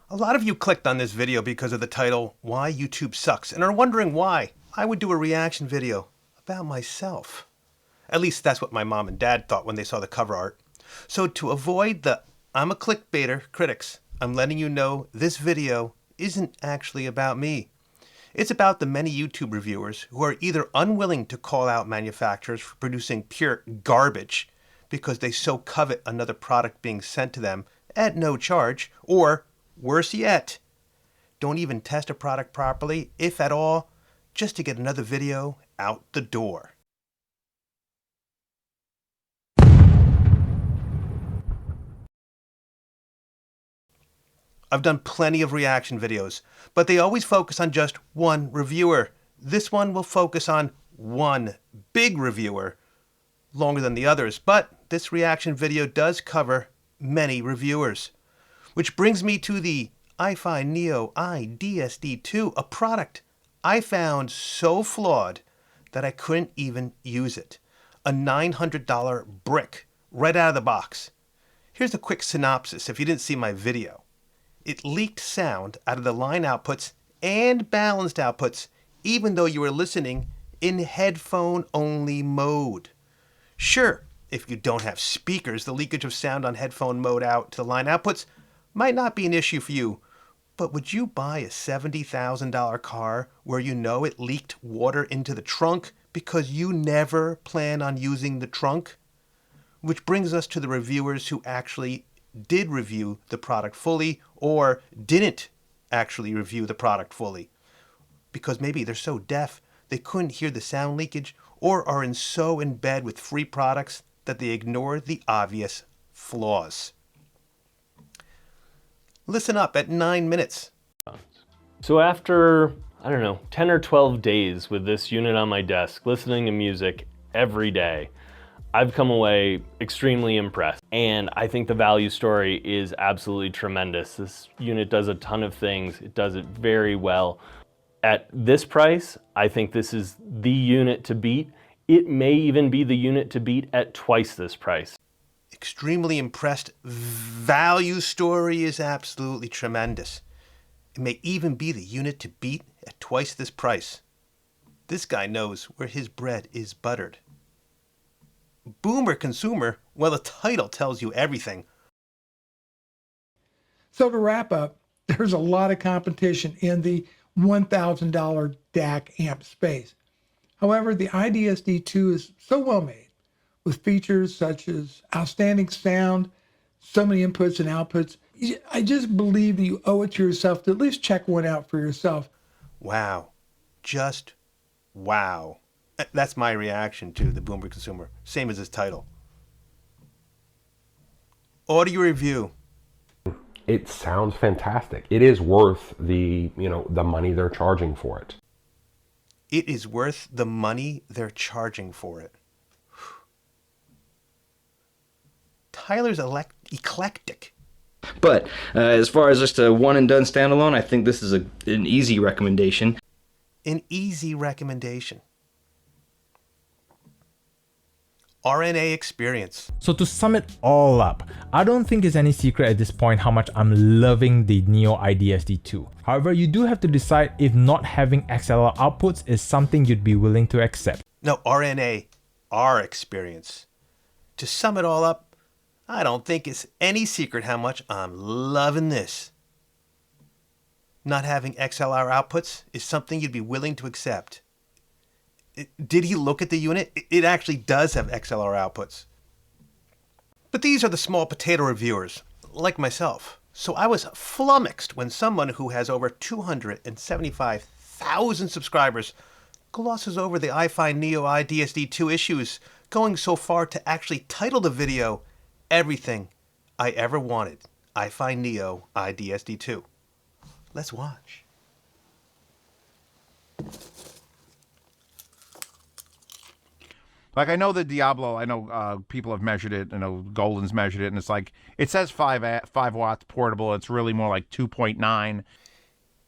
A lot of you clicked on this video because of the title, Why YouTube Sucks, and are wondering why I would do a reaction video about myself. At least that's what my mom and dad thought when they saw the cover art. So to avoid the I'm a clickbaiter critics, I'm letting you know this video isn't actually about me. It's about the many YouTube reviewers who are either unwilling to call out manufacturers for producing pure garbage because they so covet another product being sent to them at no charge, or worse yet, don't even test a product properly, if at all, just to get another video out the door. I've done plenty of reaction videos, but they always focus on just one reviewer. This one will focus on one big reviewer, longer than the others, but this reaction video does cover many reviewers. Which brings me to the iFi Neo iDSD2, a product I found so flawed that I couldn't even use it. A $900 brick right out of the box. Here's a quick synopsis if you didn't see my video. It leaked sound out of the line outputs and balanced outputs, even though you were listening in headphone-only mode. Sure, if you don't have speakers, the leakage of sound on headphone mode out to the line outputs might not be an issue for you, but would you buy a $70,000 car where you know it leaked water into the trunk because you never plan on using the trunk? Which brings us to the reviewers who actually did review the product fully or didn't actually review the product fully. Because maybe they're so deaf they couldn't hear the sound leakage, or are so in bed with free products that they ignore the obvious flaws. Listen up at 9 minutes. So after, 10 or 12 days with this unit on my desk, listening to music every day, I've come away extremely impressed. And I think the value story is absolutely tremendous. This unit does a ton of things. It does it very well. At this price, I think this is the unit to beat. It may even be the unit to beat at twice this price. Extremely impressed. Value story is absolutely tremendous. It may even be the unit to beat at twice this price. This guy knows where his bread is buttered. Boomer consumer, well, the title tells you everything. So to wrap up, there's a lot of competition in the $1,000 DAC amp space. However, the iDSD2 is so well made, with features such as outstanding sound, so many inputs and outputs. I just believe that you owe it to yourself to at least check one out for yourself. Wow. Just wow. That's my reaction to the Boomer consumer. Same as his title. Audio review. It sounds fantastic. It is worth the money they're charging for it. It is worth the money they're charging for it. TylersEclectic. But as far as just a one and done standalone, I think this is an easy recommendation. An easy recommendation. RNARexperience. So to sum it all up, I don't think it's any secret at this point how much I'm loving the Neo iDSD2. However, you do have to decide if not having XLR outputs is something you'd be willing to accept. No, RNARexperience. To sum it all up, I don't think it's any secret how much I'm loving this. Not having XLR outputs is something you'd be willing to accept. Did he look at the unit? It actually does have XLR outputs. But these are the small potato reviewers, like myself. So I was flummoxed when someone who has over 275,000 subscribers glosses over the iFi Neo iDSD2 issues, going so far to actually title the video, Everything I Ever Wanted, iFi Neo iDSD2. Let's watch. Like, I know the Diablo, I know people have measured it, I know Golden's measured it, and it's like, it says 5 watts portable, it's really more like 2.9.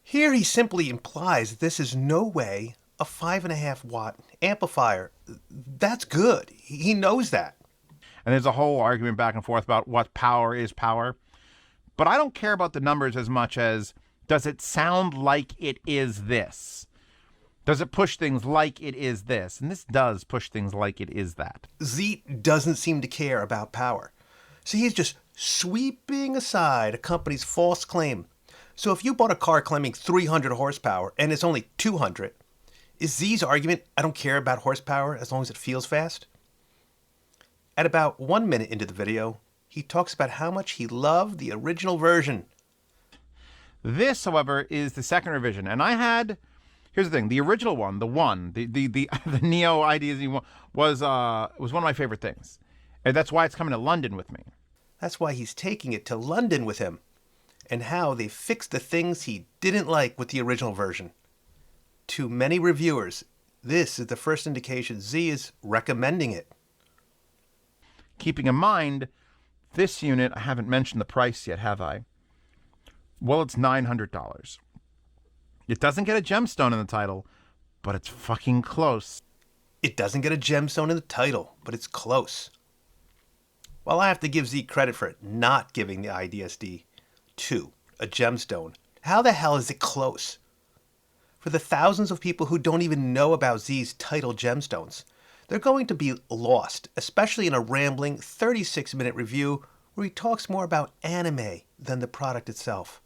Here he simply implies this is no way a 5.5 watt amplifier. That's good. He knows that. And there's a whole argument back and forth about what power is power. But I don't care about the numbers as much as, does it sound like it is this? Does it push things like it is this? And this does push things like it is that. Z doesn't seem to care about power. So he's just sweeping aside a company's false claim. So if you bought a car claiming 300 horsepower and it's only 200, is Z's argument, I don't care about horsepower as long as it feels fast? At about 1 minute into the video, he talks about how much he loved the original version. This, however, is the second revision. And I had, here's the thing, the original one, the Neo IDSD one was one of my favorite things. And that's why it's coming to London with me. That's why he's taking it to London with him, and how they fixed the things he didn't like with the original version. To many reviewers, this is the first indication Z is recommending it. Keeping in mind, this unit, I haven't mentioned the price yet, have I? Well, it's $900. It doesn't get a gemstone in the title, but it's fucking close. It doesn't get a gemstone in the title, but it's close. While I have to give Z credit for not giving the IDSD-2 a gemstone, how the hell is it close? For the thousands of people who don't even know about Z's title gemstones, they're going to be lost, especially in a rambling 36-minute review where he talks more about anime than the product itself.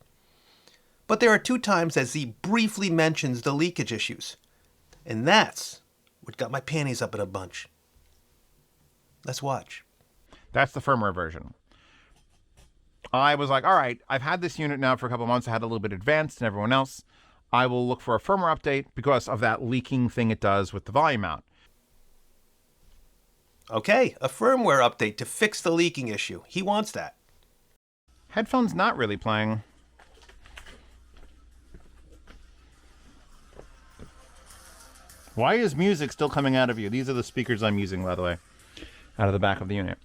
But there are 2 times that Z briefly mentions the leakage issues, and that's what got my panties up in a bunch. Let's watch. That's the firmware version. I was like, all right, I've had this unit now for a couple months. I had a little bit advanced than everyone else. I will look for a firmware update because of that leaking thing it does with the volume mount. Okay, a firmware update to fix the leaking issue. He wants that. Headphones not really playing. Why is music still coming out of you? These are the speakers I'm using, by the way, out of the back of the unit.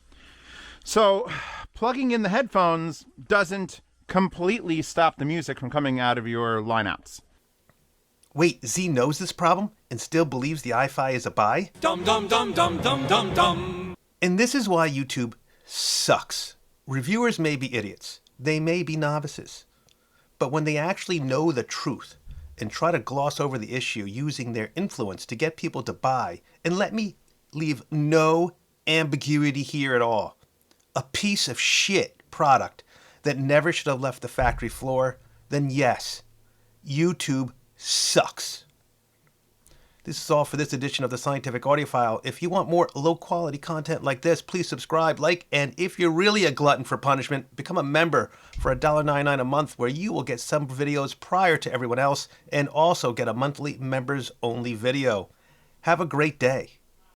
So, plugging in the headphones doesn't completely stop the music from coming out of your lineouts. Wait, Z knows this problem and still believes the iFi is a buy? Dum dum dum dum dum dum dum. And this is why YouTube sucks. Reviewers may be idiots. They may be novices. But when they actually know the truth and try to gloss over the issue using their influence to get people to buy, and let me leave no ambiguity here at all, a piece of shit product that never should have left the factory floor, then yes, YouTube sucks. This is all for this edition of the Scientific Audiophile. If you want more low-quality content like this, please subscribe, like, and if you're really a glutton for punishment, become a member for $1.99 a month, where you will get some videos prior to everyone else and also get a monthly members-only video. Have a great day.